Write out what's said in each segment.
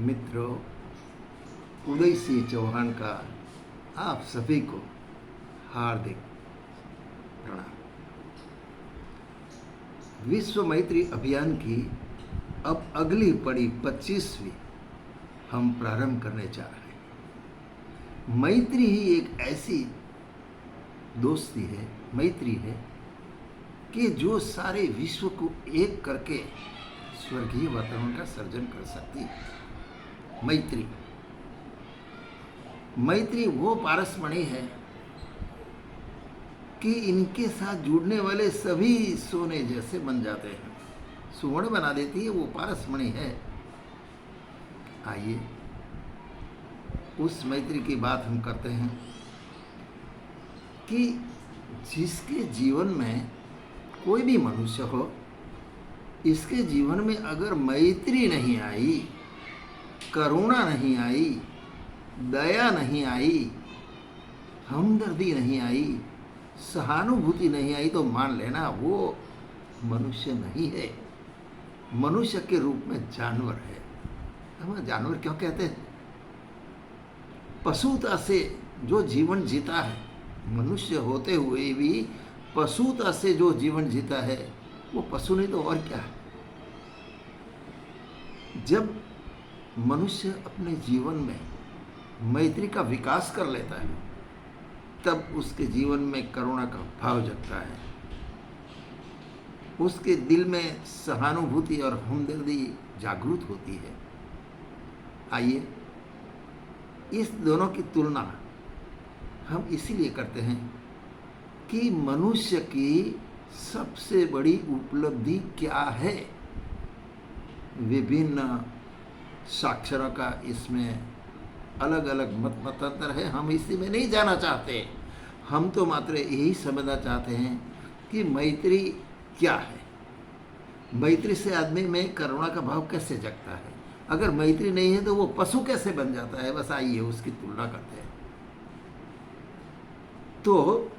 मित्रों, उदय सिंह चौहान का आप सभी को हार्दिक प्रणाम। विश्व मैत्री अभियान की अब अगली पड़ी 25वीं हम प्रारंभ करने जा रहे हैं। मैत्री ही एक ऐसी दोस्ती है, मैत्री है कि जो सारे विश्व को एक करके स्वर्गीय वातावरण का सर्जन कर सकती है। मैत्री वो पारसमणि है कि इनके साथ जुड़ने वाले सभी सोने जैसे बन जाते हैं, सुवर्ण बना देती है, वो पारसमणि है। आइए उस मैत्री की बात हम करते हैं कि जिसके जीवन में कोई भी मनुष्य हो, इसके जीवन में अगर मैत्री नहीं आई, करुणा नहीं आई, दया नहीं आई, हमदर्दी नहीं आई, सहानुभूति नहीं आई, तो मान लेना वो मनुष्य नहीं है, मनुष्य के रूप में जानवर है। हम जानवर क्यों कहते हैं? पशुता से जो जीवन जीता है, मनुष्य होते हुए भी पशुता से जो जीवन जीता है वो पशु नहीं तो और क्या है। जब मनुष्य अपने जीवन में मैत्री का विकास कर लेता है, तब उसके जीवन में करुणा का भाव जगता है, उसके दिल में सहानुभूति और हमदर्दी जागृत होती है। आइए इस दोनों की तुलना हम इसीलिए करते हैं कि मनुष्य की सबसे बड़ी उपलब्धि क्या है। विभिन्न साक्षरों का इसमें अलग अलग मतांतर है, हम इसी में नहीं जाना चाहते। हम तो मात्र यही समझना चाहते हैं कि मैत्री क्या है, मैत्री से आदमी में करुणा का भाव कैसे जगता है। अगर मैत्री नहीं है तो वो पशु कैसे बन जाता है। बस आइए उसकी तुलना करते हैं। तो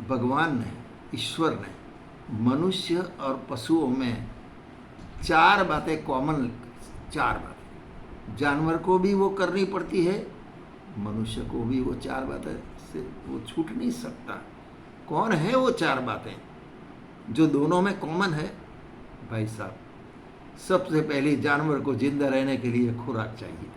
भगवान ने, ईश्वर ने मनुष्य और पशुओं में चार बातें कॉमन, चार बातें जानवर को भी वो करनी पड़ती है, मनुष्य को भी वो चार बातें से वो छूट नहीं सकता। कौन है वो चार बातें जो दोनों में कॉमन है? भाई साहब, सबसे पहले जानवर को जिंदा रहने के लिए खुराक चाहिए,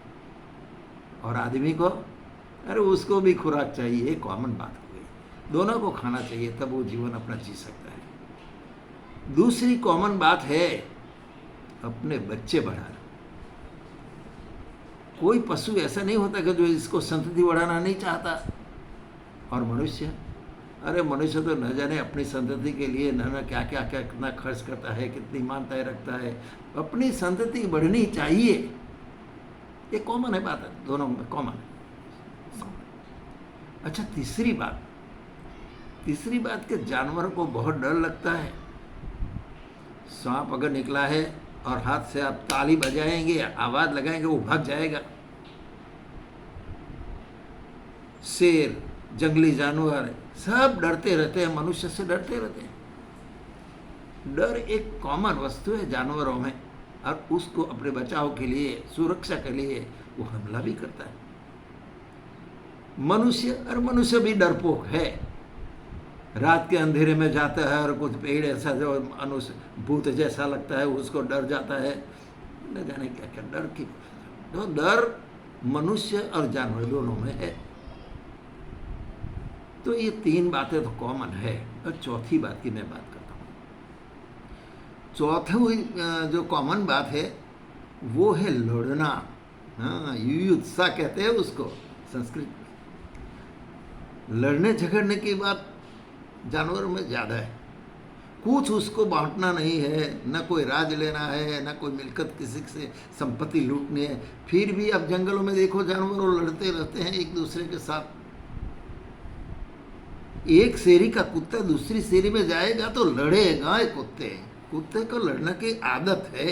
और आदमी को, अरे उसको भी खुराक चाहिए। एक कॉमन बात हो गई, दोनों को खाना चाहिए, तब वो जीवन अपना जी सकता है। दूसरी कॉमन बात है अपने बच्चे बढ़ाना। कोई पशु ऐसा नहीं होता कि जो इसको संतति बढ़ाना नहीं चाहता। और मनुष्य, अरे मनुष्य तो न जाने अपनी संतति के लिए न क्या क्या क्या कितना खर्च करता है, कितनी मानताएं रखता है। अपनी संतति बढ़नी चाहिए, ये कॉमन है बात, दोनों में कॉमन है। अच्छा, तीसरी बात कि जानवर को बहुत डर लगता है। सांप अगर निकला है और हाथ से आप ताली बजाएंगे, आवाज लगाएंगे, वो भाग जाएगा। शेर, जंगली जानवर सब डरते रहते हैं, मनुष्य से डरते रहते हैं। डर एक कॉमन वस्तु है जानवरों में, और उसको अपने बचाव के लिए, सुरक्षा के लिए वो हमला भी करता है। मनुष्य भी डरपोक है। रात के अंधेरे में जाता है और कुछ पेड़ ऐसा जो भूत जैसा लगता है, उसको डर जाता है, न जाने क्या क्या डर की। तो डर मनुष्य और जानवर दोनों में है। तो ये तीन बातें तो कॉमन है। और चौथी बात की मैं बात करता हूँ। चौथी जो कॉमन बात है वो है लड़ना। हाँ, युयुत्सा कहते हैं उसको संस्कृत में। लड़ने झगड़ने की बात जानवरों में ज़्यादा है। कुछ उसको बांटना नहीं है, न कोई राज लेना है, न कोई मिलकत किसी से संपत्ति लूटनी है। फिर भी अब जंगलों में देखो, जानवर लड़ते रहते हैं एक दूसरे के साथ। एक शेरी का कुत्ता दूसरी शेरी में जाएगा तो लड़ेगा। कुत्ते को लड़ने की आदत है।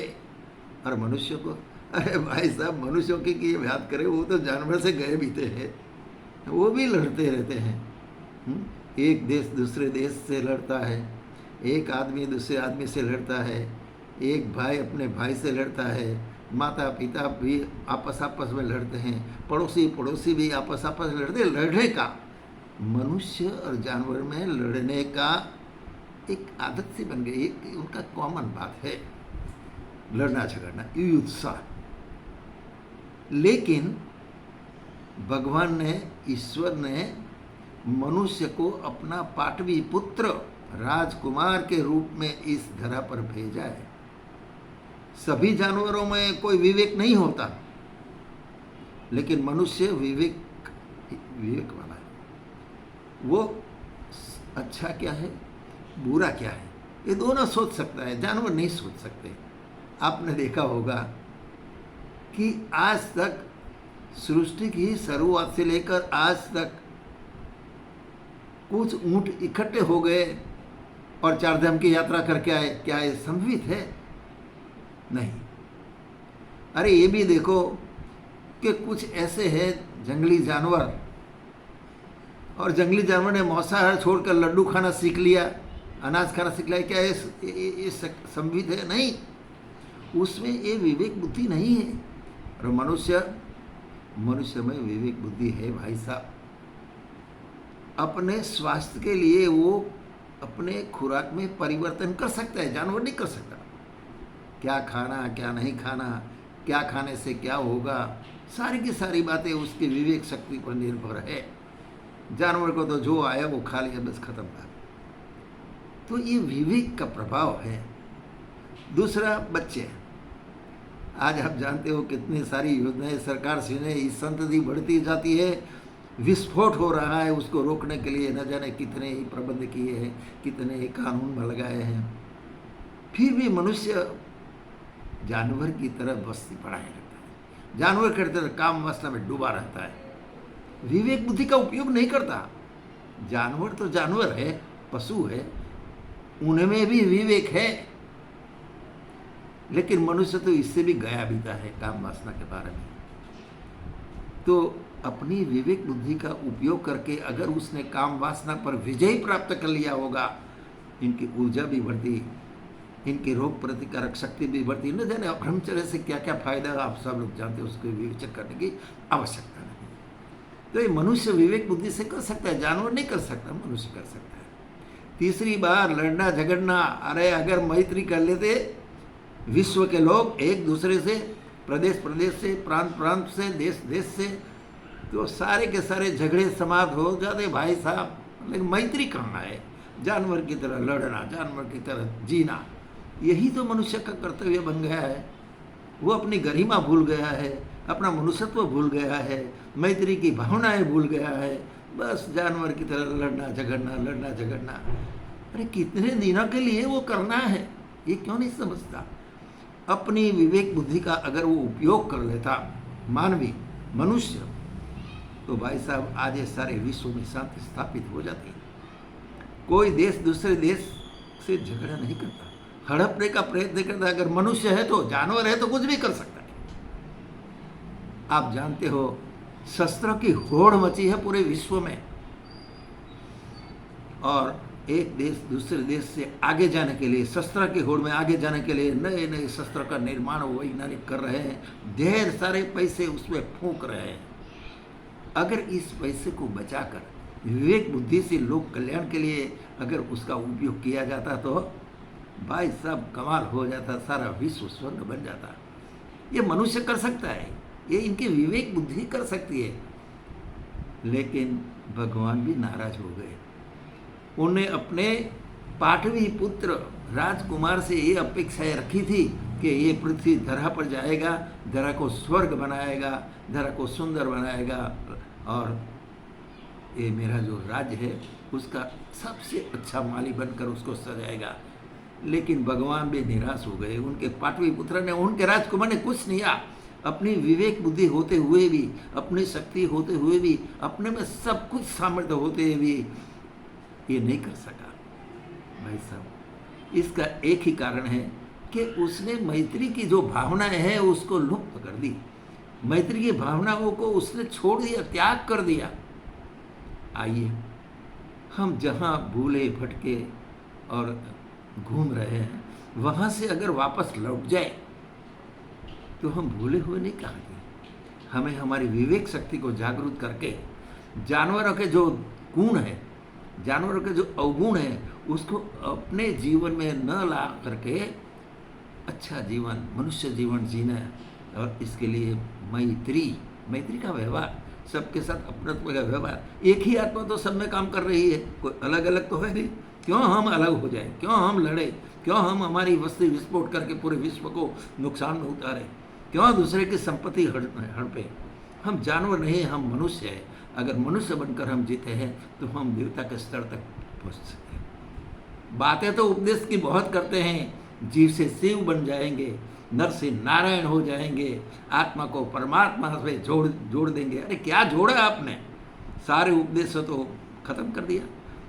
और मनुष्य को, अरे भाई साहब, मनुष्यों की बात करें, वो तो जानवर से गए बीते हैं, वो भी लड़ते रहते हैं। एक देश दूसरे देश से लड़ता है, एक आदमी दूसरे आदमी से लड़ता है, एक भाई अपने भाई से लड़ता है, माता पिता भी आपस आपस में लड़ते हैं, पड़ोसी पड़ोसी भी आपस आपस में लड़ते, लड़ने का, मनुष्य और जानवर में लड़ने का एक आदत सी बन गई, एक उनका कॉमन बात है, लड़ना झगड़ना, युत्साह। लेकिन भगवान ने, ईश्वर ने मनुष्य को अपना पाटवी पुत्र राजकुमार के रूप में इस धरा पर भेजा है। सभी जानवरों में कोई विवेक नहीं होता, लेकिन मनुष्य विवेक वाला है। वो अच्छा क्या है, बुरा क्या है, ये दोनों सोच सकता है, जानवर नहीं सोच सकते। आपने देखा होगा कि आज तक सृष्टि की शुरुआत से लेकर आज तक कुछ ऊंट इकट्ठे हो गए और चार धाम की यात्रा करके आए, क्या ये संभवित है? नहीं। अरे ये भी देखो कि कुछ ऐसे हैं जंगली जानवर, और जंगली जानवर ने मांसाहार छोड़कर लड्डू खाना सीख लिया, अनाज खाना सीख लिया, क्या ये संभवित है? नहीं, उसमें ये विवेक बुद्धि नहीं है। और मनुष्य में विवेक बुद्धि है भाई साहब। अपने स्वास्थ्य के लिए वो अपने खुराक में परिवर्तन कर सकता है, जानवर नहीं कर सकता। क्या खाना, क्या नहीं खाना, क्या खाने से क्या होगा, सारी की सारी बातें उसकी विवेक शक्ति पर निर्भर है। जानवर को तो जो आया वो खा लिया, बस खत्म था। तो ये विवेक का प्रभाव है। दूसरा, बच्चे। आज आप जानते हो कितनी सारी योजनाएं सरकार से ने, इस संतति बढ़ती जाती है, विस्फोट हो रहा है, उसको रोकने के लिए न जाने कितने ही प्रबंध किए हैं, कितने ही कानून में लगाए हैं। फिर भी मनुष्य जानवर की तरह बस्ती बढ़ाए रहता है, जानवर की तरह काम वासना में डूबा रहता है, विवेक बुद्धि का उपयोग नहीं करता। जानवर तो जानवर है, पशु है, उनमें भी विवेक है, लेकिन मनुष्य तो इससे भी गया बीता है काम वासना के बारे में। तो अपनी विवेक बुद्धि का उपयोग करके अगर उसने काम वासना पर विजय प्राप्त कर लिया होगा, इनकी ऊर्जा भी बढ़ती, इनकी रोग प्रतिकारक शक्ति भी बढ़ती, न जाने ब्रह्मचर्य से क्या क्या फायदा आप सब लोग जानते हो, उसको विवेचन करने की आवश्यकता नहीं। तो ये मनुष्य विवेक बुद्धि से कर सकता है, जानवर नहीं कर सकता, मनुष्य कर सकता है। तीसरी बार लड़ना झगड़ना, अरे अगर मैत्री कर लेते विश्व के लोग एक दूसरे से, प्रदेश प्रदेश से, प्रांत प्रांत से, देश देश से, तो सारे के सारे झगड़े समाप्त हो जाते भाई साहब। लेकिन मैत्री करना है, जानवर की तरह लड़ना, जानवर की तरह जीना, यही तो मनुष्य का कर्तव्य बन गया है। वो अपनी गरिमा भूल गया है, अपना मनुष्यत्व भूल गया है, मैत्री की भावनाएं भूल गया है, बस जानवर की तरह लड़ना झगड़ना, लड़ना झगड़ना। अरे कितने दिनों के लिए वो करना है, ये क्यों नहीं समझता? अपनी विवेक बुद्धि का अगर वो उपयोग कर लेता मानवी, मनुष्य, तो भाई साहब आज ये सारे विश्व में शांति स्थापित हो जाती। कोई देश दूसरे देश से झगड़ा नहीं करता, हड़पने का प्रयत्न करता। अगर मनुष्य है तो, जानवर है तो कुछ भी कर सकता है। आप जानते हो शस्त्रों की होड़ मची है पूरे विश्व में, और एक देश दूसरे देश से आगे जाने के लिए, शस्त्र की होड़ में आगे जाने के लिए नए नए शस्त्र का निर्माण वैज्ञानिक कर रहे हैं, ढेर सारे पैसे उसमें फूंक रहे हैं। अगर इस पैसे को बचाकर विवेक बुद्धि से लोक कल्याण के लिए अगर उसका उपयोग किया जाता तो भाई साहब कमाल हो जाता, सारा विश्व स्वर्ग बन जाता। ये मनुष्य कर सकता है, ये इनकी विवेक बुद्धि कर सकती है। लेकिन भगवान भी नाराज हो गए। उन्हें अपने पाटवी पुत्र राजकुमार से ये अपेक्षाएं रखी थी कि ये पृथ्वी धरा पर जाएगा, धरा को स्वर्ग बनाएगा, धरा को सुंदर बनाएगा, और ये मेरा जो राज्य है उसका सबसे अच्छा माली बनकर उसको सजाएगा। लेकिन भगवान भी निराश हो गए। उनके पाटवी पुत्र ने, उनके राजकुमार ने कुछ नहीं किया। अपनी विवेक बुद्धि होते हुए भी, अपनी शक्ति होते हुए भी, अपने में सब कुछ सामर्थ्य होते हुए भी ये नहीं कर सका। भाई साहब इसका एक ही कारण है कि उसने मैत्री की जो भावनाएं हैं उसको लुप्त कर दी, मैत्री की भावनाओं को उसने छोड़ दिया, त्याग कर दिया। आइए हम जहाँ भूले भटके और घूम रहे हैं वहाँ से अगर वापस लौट जाए तो हम भूले हुए नहीं कहांगे। हमें हमारी विवेक शक्ति को जागरूक करके जानवरों के जो गुण है, जानवरों के जो अवगुण है, उसको अपने जीवन में न ला करके अच्छा जीवन, मनुष्य जीवन जीना है। और इसके लिए मैत्री का व्यवहार, सबके साथ अपनत्व का व्यवहार। एक ही आत्मा तो सब में काम कर रही है, कोई अलग अलग तो है नहीं। क्यों हम अलग हो जाए, क्यों हम लड़े, क्यों हम हमारी वस्ती विस्फोट करके पूरे विश्व को नुकसान में उतारे, क्यों दूसरे की संपत्ति हड़पे। हम जानवर नहीं, हम मनुष्य हैं। अगर मनुष्य बनकर हम जीते हैं तो हम देवता के स्तर तक पहुँच सकते हैं। बातें तो उपदेश की बहुत करते हैं, जीव से शिव बन जाएंगे, नर से नारायण हो जाएंगे, आत्मा को परमात्मा से जोड़ देंगे। अरे क्या जोड़ा आपने, सारे उपदेश तो खत्म कर दिया।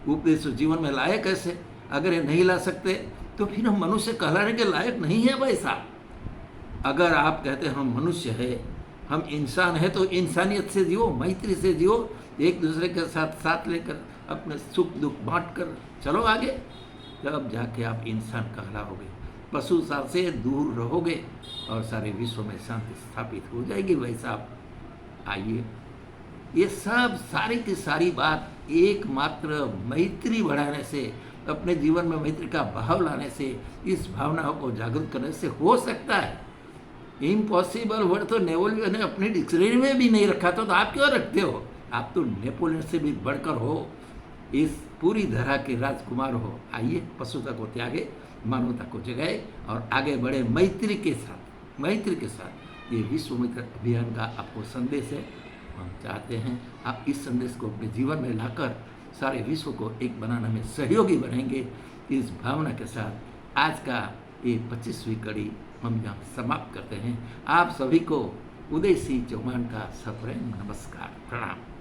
उपदेश जीवन में लाए कैसे? अगर ये नहीं ला सकते तो फिर हम मनुष्य कहलाने के लायक नहीं है भाई साहब। अगर आप कहते हैं हम मनुष्य है, हम इंसान है, तो इंसानियत से जियो, मैत्री से जियो, एक दूसरे के साथ लेकर अपने सुख दुख बांट कर चलो आगे, तब जाके आप इंसान कहलाओगे। पशु साथ से दूर रहोगे और सारे विश्व में शांति स्थापित हो जाएगी भाई साहब। आइए, ये सब सारी की सारी बात एकमात्र मैत्री बढ़ाने से, अपने जीवन में मैत्री का भाव लाने से, इस भावनाओं को जागरूक करने से हो सकता है। इम्पॉसिबल वर्ड तो नेपोलियन ने अपनी डिक्शनरी में भी नहीं रखा था, तो आप क्यों रखते हो? आप तो नेपोलियन से भी बढ़कर हो, इस पूरी धरा के राजकुमार हो। आइए, पशुता को त्यागे, मानवता को जगाए और आगे बढ़े मैत्री के साथ। ये विश्व मित्र अभियान का आपको संदेश है। हम चाहते हैं आप इस संदेश को अपने जीवन में लाकर सारे विश्व को एक बनाने में सहयोगी बनेंगे। इस भावना के साथ आज का ये 25वीं कड़ी हम यहाँ समाप्त करते हैं। आप सभी को उदय सिंह चौहान का सप्रेम नमस्कार, प्रणाम।